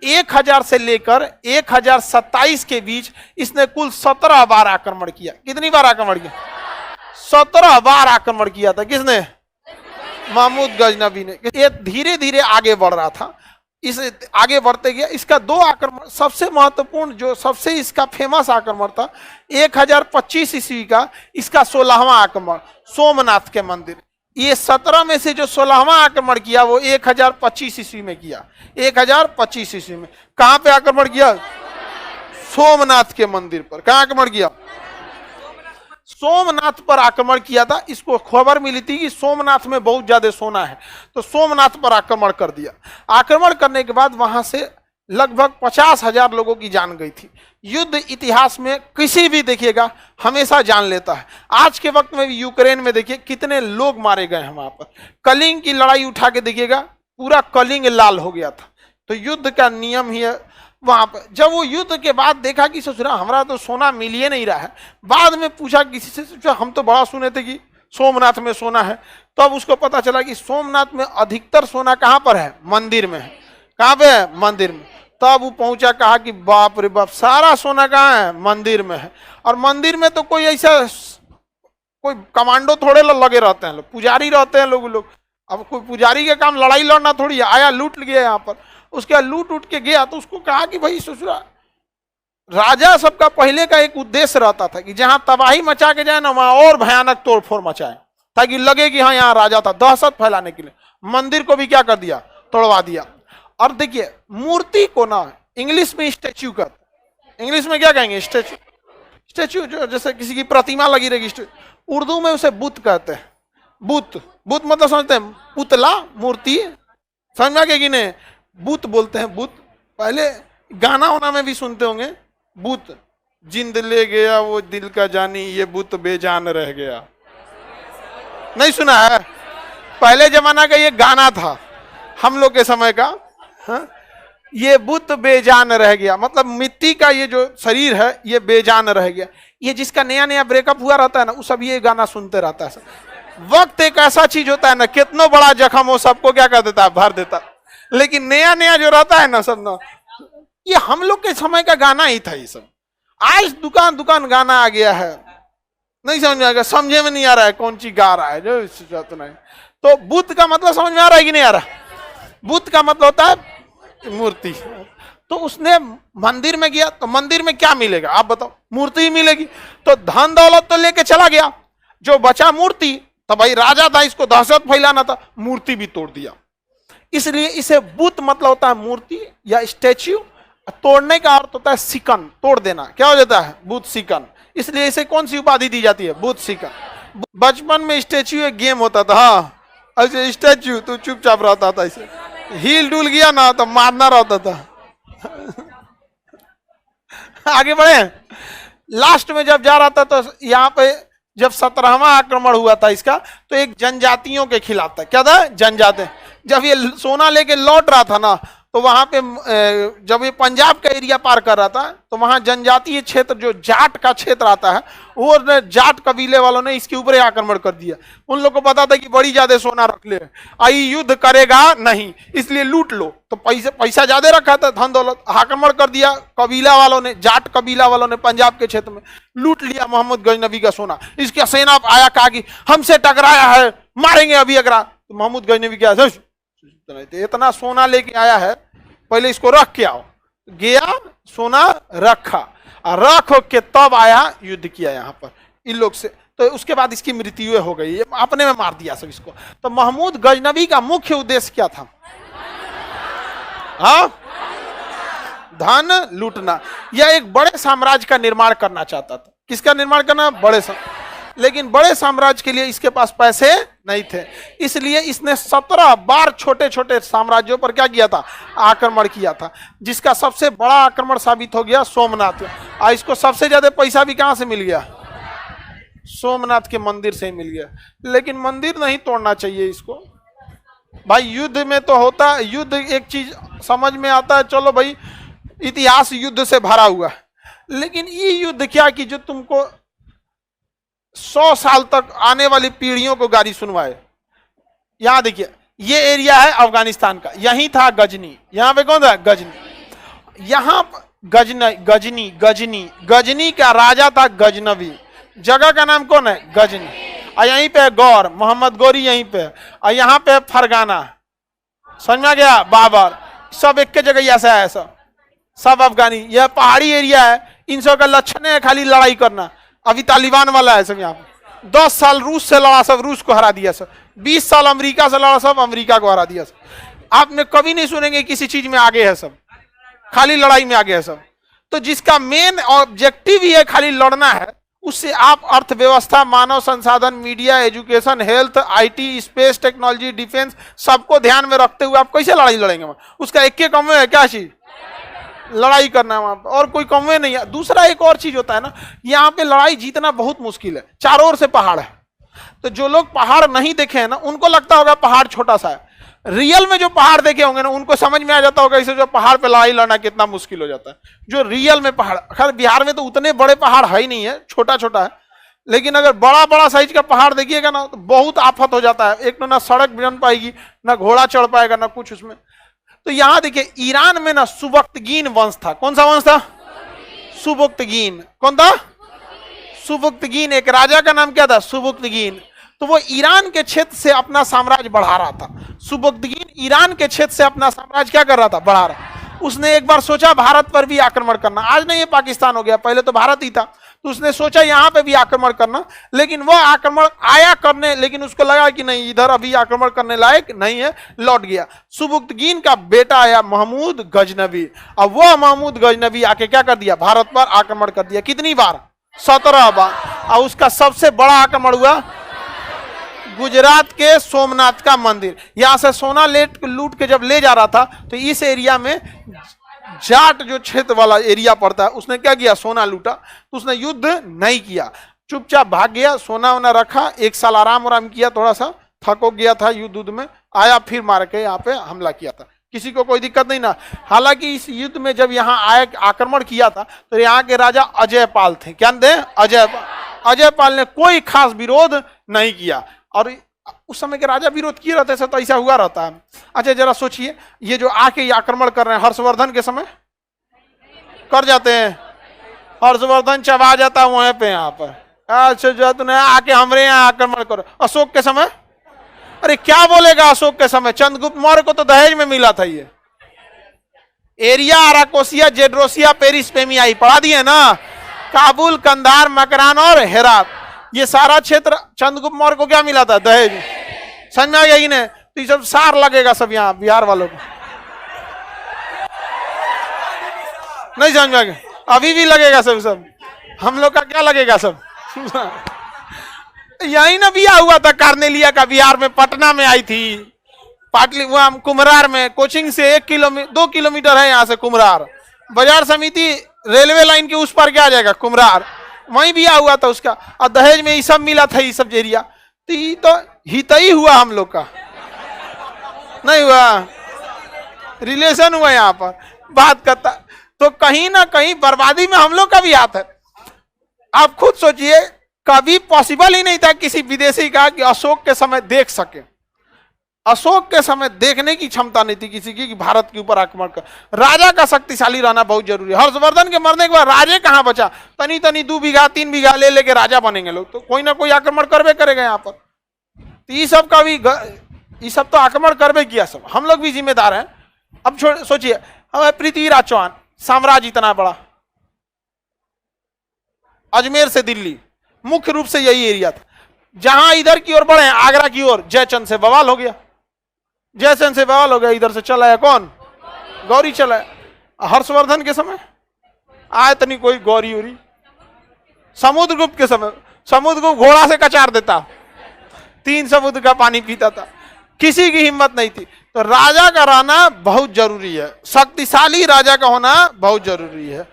1000 से लेकर 1027 के बीच इसने कुल 17 बार आक्रमण किया। कितनी बार आक्रमण किया? 17 बार आक्रमण किया था। किसने? महमूद गजनवी ने। ये धीरे धीरे आगे बढ़ रहा था, इस आगे बढ़ते गया। इसका 2 आक्रमण, सबसे महत्वपूर्ण जो सबसे इसका फेमस आक्रमण था 1025 ईस्वी का, इसका 16वां आक्रमण सोमनाथ के मंदिर। ये 17 में से जो 16वां आक्रमण किया वो 1025 ईस्वी में किया। 1025 ईस्वी में कहां पे आक्रमण किया? सोमनाथ के मंदिर पर। कहां आक्रमण किया? सोमनाथ पर आक्रमण किया था। इसको खबर मिली थी कि सोमनाथ में बहुत ज्यादा सोना है, तो सोमनाथ पर आक्रमण कर दिया। आक्रमण करने के बाद वहां से लगभग 50,000 लोगों की जान गई थी। युद्ध इतिहास में किसी भी देखिएगा हमेशा जान लेता है। आज के वक्त में भी यूक्रेन में देखिए कितने लोग मारे गए हैं। वहां पर कलिंग की लड़ाई उठा के देखिएगा, पूरा कलिंग लाल हो गया था। तो युद्ध का नियम ही है। वहां पर जब वो युद्ध के बाद देखा कि ससुरा हमारा तो सोना मिल ही नहीं रहा है, बाद में पूछा किसी से, सोचा हम तो बड़ा सुने थे कि सोमनाथ में सोना है। तब उसको पता चला कि सोमनाथ में अधिकतर सोना कहां पर है? मंदिर में है। कहां पे है? मंदिर में। तब वो पहुंचा, कहा कि बाप रे बाप, सारा सोना कहां है? मंदिर में है। और मंदिर में तो कोई ऐसा कोई कमांडो थोड़े लगे रहते हैं, लोग पुजारी रहते हैं लोग। अब कोई पुजारी का काम लड़ाई लड़ना थोड़ी है। आया लूट गया यहाँ पर, उसके बाद लूट उठ के गया। तो उसको कहा कि भाई ससुरा, राजा सबका पहले का एक उद्देश्य रहता था कि जहां तबाही मचा के जाए ना, वहां और भयानक तोड़फोड़ मचाए, ताकि लगे कि हाँ यहाँ राजा था। दहशत फैलाने के लिए मंदिर को भी क्या कर दिया? तोड़वा दिया। और देखिए मूर्ति को ना इंग्लिश में स्टैच्यू कहते। इंग्लिश में क्या कहेंगे? स्टैच्यू। स्टैच्यू जो जैसे किसी की प्रतिमा लगी रहेगी, उर्दू में उसे बुत कहते हैं। बुत, बुत मतलब समझते हैं? पुतला, मूर्ति। समझ में आ गया कि नहीं? बुत बोलते हैं। बुत पहले गाना होना में भी सुनते होंगे, बुत जिंद ले गया वो दिल का जानी, ये बुत बेजान रह गया। नहीं सुना है? पहले जमाना का ये गाना था हम लोग के समय का। हाँ? ये बुत बेजान रह गया, मतलब मिट्टी का ये जो शरीर है ये बेजान रह गया। ये जिसका नया नया ब्रेकअप हुआ रहता है ना, वो सब ये गाना सुनते रहता है। वक्त एक ऐसा चीज होता है ना, कितना बड़ा जख्म हो सबको क्या कर देता है? भर देता। लेकिन नया नया जो रहता है ना सब ना, ये हम लोग के समय का गाना ही था। ये सब आज दुकान दुकान गाना आ गया है, नहीं समझ में आएगा, समझे में नहीं आ रहा है कौन सी गा रहा है जो नहीं। तो बुत का मतलब समझ में आ रहा है कि नहीं आ रहा? बुत का मतलब होता है मूर्ति। तो उसने मंदिर में गया, तो मंदिर में क्या मिलेगा आप बताओ? मूर्ति ही मिलेगी। तो धन दौलत तो लेके चला गया, जो बचा मूर्ति। तो भाई राजा था, इसको दहशत फैलाना था, मूर्ति भी तोड़ दिया। इसलिए इसे बुत मतलब होता है मूर्ति या स्टैच्यू। तोड़ने का अर्थ होता है सिकन, तोड़ देना। क्या हो जाता है? बुत सिकन। इसलिए इसे कौन सी उपाधि दी जाती है? बुत सिकन। बचपन में स्टैच्यू एक गेम होता था। हाँ, ऐसे स्टैच्यू तो चुपचाप रहता था, ऐसे हील डुल गया ना तो मारना रहता था। आगे बढ़े। लास्ट में जब जा रहा था तो यहाँ पे जब 17वां आक्रमण हुआ था इसका, तो एक जनजातियों के खिलाफ था। क्या था? जनजाति। जब ये सोना लेके लौट रहा था ना, तो वहां पे जब ये पंजाब का एरिया पार कर रहा था, तो वहां जनजातीय क्षेत्र जो जाट का क्षेत्र आता है, वो जाट कबीले वालों ने इसके ऊपर आक्रमण कर दिया। उन लोगों को पता था कि बड़ी ज्यादा सोना रख ले, आई युद्ध करेगा नहीं, इसलिए लूट लो। तो पैसा ज्यादा रखा था, धन दौलत। आक्रमण कर दिया कबीला वालों ने, जाट कबीला वालों ने पंजाब के क्षेत्र में लूट लिया मोहम्मद गजनवी का सोना। इसका सेना आया, कहा कि हमसे टकराया है, मारेंगे अभी अगरा। तो मोहम्मद गजनवी क्या इतना सोना लेके आया है, पहले इसको रख के आओ। गया, सोना रखा, और रख के तब आया, युद्ध किया यहाँ पर इन लोग से। तो उसके बाद इसकी मृत्यु हो गई, अपने में मार दिया सब इसको। तो महमूद गजनवी का मुख्य उद्देश्य क्या था? हाँ, धन लूटना। यह एक बड़े साम्राज्य का निर्माण करना चाहता था। किसका निर्माण करना? बड़े लेकिन बड़े साम्राज्य के लिए इसके पास पैसे नहीं थे, इसलिए इसने 17 बार छोटे छोटे साम्राज्यों पर क्या किया था? आक्रमण किया था, जिसका सबसे बड़ा आक्रमण साबित हो गया सोमनाथ। और इसको सबसे ज्यादा पैसा भी कहां से मिल गया? सोमनाथ के मंदिर से ही मिल गया। लेकिन मंदिर नहीं तोड़ना चाहिए इसको भाई। युद्ध में तो होता है, युद्ध एक चीज समझ में आता है, चलो भाई इतिहास युद्ध से भरा हुआ है, लेकिन ये युद्ध क्या कि जो तुमको 100 साल तक आने वाली पीढ़ियों को गाली सुनवाए। यहां देखिए, ये एरिया है अफगानिस्तान का, यहीं था गजनी। यहां पे कौन था? गजनी। यहाँ गजनी गजनी गजनी का राजा था गजनवी। जगह का नाम कौन है? गजनी। और यहीं पे गौर, मोहम्मद गौरी यहीं पे। और यहाँ पे फरगाना, समझ में आ गया? बाबर। सब एक के जगह ऐसा है, सब अफगानी। यह पहाड़ी एरिया है, इन सब का लक्षण है खाली लड़ाई करना। अभी तालिबान वाला है सब यहाँ पे। 10 साल रूस से लड़ा, सब रूस को हरा दिया। सब 20 साल अमेरिका से लड़ा, सब अमेरिका को हरा दिया। सब आपने कभी नहीं सुनेंगे किसी चीज में आगे है, सब खाली लड़ाई में आगे है सब। तो जिसका मेन ऑब्जेक्टिव ही है खाली लड़ना है, उससे आप अर्थव्यवस्था, मानव संसाधन, media, education, health, IT, space technology, defence, सबको ध्यान में रखते हुए आप कैसे लड़ाई लड़ेंगे? उसका एक के कम है क्या चीज? लड़ाई करना है वहां पर, और कोई कम नहीं है। दूसरा एक और चीज होता है ना, यहाँ पे लड़ाई जीतना बहुत मुश्किल है, चारों ओर से पहाड़ है। तो जो लोग पहाड़ नहीं देखे हैं ना, उनको लगता होगा पहाड़ छोटा सा है। रियल में जो पहाड़ देखे होंगे ना, उनको समझ में आ जाता होगा इसे जो पहाड़ पे लड़ाई लड़ना कितना मुश्किल हो जाता है। जो रियल में पहाड़, खैर बिहार में तो उतने बड़े पहाड़ है ही नहीं है, छोटा छोटा है। लेकिन अगर बड़ा बड़ा साइज का पहाड़ देखिएगा ना, तो बहुत आफत हो जाता है। एक तो ना सड़क बन पाएगी, ना घोड़ा चढ़ पाएगा, ना कुछ उसमें। तो यहां देखिए, ईरान में ना सुबक्तगीन वंश था। कौन सा वंश था? सुबक्तगीन। कौन था? सुबक्तगीन। एक राजा का नाम क्या था? सुबक्तगीन। तो वो ईरान के क्षेत्र से अपना साम्राज्य बढ़ा रहा था। सुबक्तगीन ईरान के क्षेत्र से अपना साम्राज्य क्या कर रहा था? बढ़ा रहा। उसने एक बार सोचा भारत पर भी आक्रमण करना। आज नहीं, ये पाकिस्तान हो गया, पहले तो भारत ही था। तो उसने सोचा यहाँ पे भी आक्रमण करना, लेकिन वह आक्रमण आया करने, लेकिन उसको लगा कि नहीं, इधर अभी आक्रमण करने लायक नहीं है, लौट गया। सुबक्तगीन का बेटा आया महमूद गजनवी। अब वह महमूद गजनवी आके क्या कर दिया? भारत पर आक्रमण कर दिया। कितनी बार? 17 बार। और उसका सबसे बड़ा आक्रमण हुआ गुजरात के सोमनाथ का मंदिर। यहां से सोना लूट के जब ले जा रहा था, तो इस एरिया में जाट जो क्षेत्र वाला एरिया पड़ता है, उसने क्या किया? सोना लूटा। तो उसने युद्ध नहीं किया, चुपचाप भाग गया, सोना वोना रखा, 1 साल आराम किया, थोड़ा सा थक हो गया था युद्ध में, आया फिर मार के यहाँ पे हमला किया था। किसी को कोई दिक्कत नहीं ना। हालांकि इस युद्ध में जब यहाँ आया, आक्रमण किया था, तो यहाँ के राजा अजयपाल थे। क्या थे? अजयपाल ने कोई खास विरोध नहीं किया। और उस समय के राजा विरोध किए रहते, तो ऐसा हुआ रहता है। अच्छा जरा सोचिए, ये जो आके आक्रमण कर रहे हैं, हर्षवर्धन के समय कर जाते हैं, हर्षवर्धन चबा जाता है वहां पे, यहाँ पर। अच्छा जो तुमने आके हमारे यहाँ आक्रमण करो। अशोक के समय, अरे क्या बोलेगा अशोक के समय? चंद्रगुप्त मौर्य को तो दहेज में मिला था ये एरिया, अराकोसिया, जेड्रोसिया, पेरिस, पेमियाई, पढ़ा दिए ना। काबुल, कंधार, मकरान और हेरात, ये सारा क्षेत्र चंद्रगुप्त मौर्य को क्या मिला था? दहेज। समझ में आ गया? इन्हें तो ये सब सार लगेगा सब यहाँ बिहार वालों को, नहीं समझ में आ गया? अभी भी लगेगा सब हम लोग का क्या लगेगा सब यही ना बिया हुआ था कार्नेलिया का, बिहार में, पटना में आई थी, पाटली वहां कुम्हरार में, कोचिंग से 2 किलोमीटर है यहाँ से कुम्हरार। बाजार समिति रेलवे लाइन के उस पर क्या आ जाएगा? कुम्हरार, वहीं बिया हुआ था उसका। और दहेज में ये सब मिला था, ये सब एरिया। तो ये तो हितई हुआ हम लोग का, नहीं हुआ, रिलेशन हुआ यहाँ पर बात करता। तो कहीं ना कहीं बर्बादी में हम लोग का भी हाथ है। आप खुद सोचिए, कभी पॉसिबल ही नहीं था किसी विदेशी का कि अशोक के समय देख सके। अशोक के समय देखने की क्षमता नहीं थी किसी की कि भारत के ऊपर आक्रमण कर। राजा का शक्तिशाली रहना बहुत जरूरी है। हर्षवर्धन के मरने के बाद राजे कहां बचा? तनी 2 बीघा 3 बीघा ले लेके राजा बनेंगे लोग, तो कोई ना कोई आक्रमण करवे करेगा यहाँ पर। तो ये सब का भी, ये सब तो आक्रमण करवे किया सब, हम लोग भी जिम्मेदार हैं। अब सोचिए, हमें पृथ्वीराज चौहान, साम्राज्य इतना बड़ा, अजमेर से दिल्ली, मुख्य रूप से यही एरिया था। जहां इधर की ओर बढ़े, आगरा की ओर, जयचंद से बवाल हो गया। जयचंद से बवाल हो गया, इधर से चला है कौन? गौरी चला है। हर्षवर्धन के समय आए तनी कोई गौरी उरी। समुद्रगुप्त के समय समुद्रगुप्त घोड़ा से कचार देता, 3 समुद्र का पानी पीता था, किसी की हिम्मत नहीं थी। तो राजा का रहना बहुत जरूरी है, शक्तिशाली राजा का होना बहुत जरूरी है।